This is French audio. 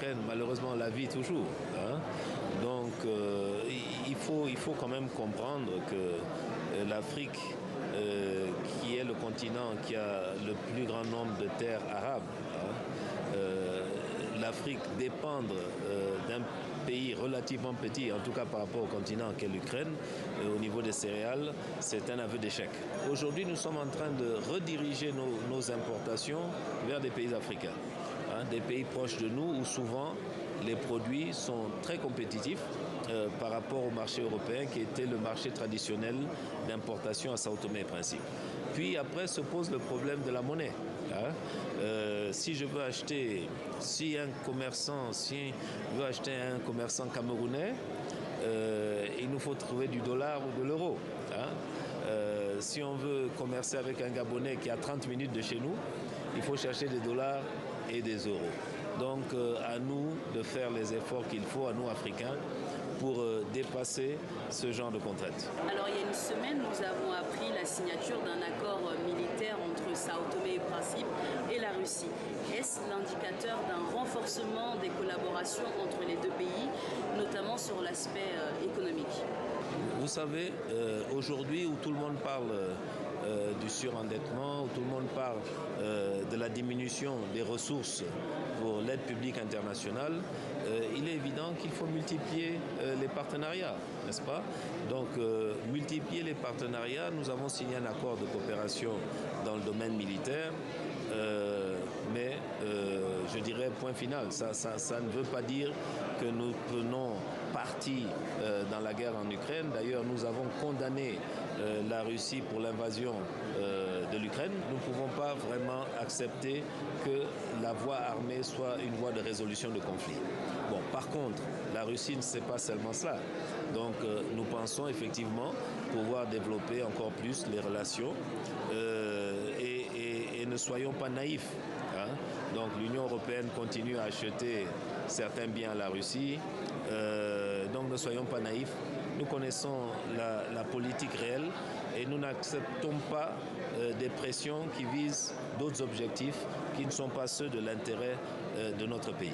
l'Ukraine, malheureusement, la vit toujours. Hein. Donc, il faut quand même comprendre que l'Afrique, qui est le continent qui a le plus grand nombre de terres arables, hein, l'Afrique dépendre d'un pays relativement petit, en tout cas par rapport au continent qu'est l'Ukraine, au niveau des céréales, c'est un aveu d'échec. Aujourd'hui, nous sommes en train de rediriger nos importations vers des pays africains, hein, des pays proches de nous où souvent les produits sont très compétitifs par rapport au marché européen qui était le marché traditionnel d'importation à Sao Tomé et Principe. Puis après se pose le problème de la monnaie. Hein. Si je veux acheter, si un commerçant camerounais, il nous faut trouver du dollar ou de l'euro. Hein. Si on veut commercer avec un Gabonais qui est à 30 minutes de chez nous, il faut chercher des dollars et des euros. Donc à nous de faire les efforts qu'il faut, à nous Africains, pour dépasser ce genre de contraintes. Alors il y a une semaine, nous avons appris la signature d'un accord militaire entre Sao Tomé et Principe et la Russie. Est-ce l'indicateur d'un renforcement des collaborations entre les deux pays, notamment sur l'aspect économique? Vous savez, aujourd'hui où tout le monde parle du surendettement, où tout le monde parle de la diminution des ressources pour l'aide publique internationale, il est évident qu'il faut multiplier les partenariats, n'est-ce pas? Donc, multiplier les partenariats, nous avons signé un accord de coopération dans le domaine militaire, mais je dirais point final, ça ne veut pas dire que nous prenons parti dans la guerre en Ukraine. D'ailleurs, nous avons condamné la Russie pour l'invasion de l'Ukraine. Nous ne pouvons pas vraiment accepter que la voie armée soit une voie de résolution de conflit. Bon, par contre, la Russie ne sait pas seulement cela. Donc, nous pensons effectivement pouvoir développer encore plus les relations et ne soyons pas naïfs. Hein. Donc, l'Union européenne continue à acheter certains biens à la Russie. Donc, ne soyons pas naïfs. Nous connaissons la politique réelle et nous n'acceptons pas des pressions qui visent d'autres objectifs qui ne sont pas ceux de l'intérêt de notre pays.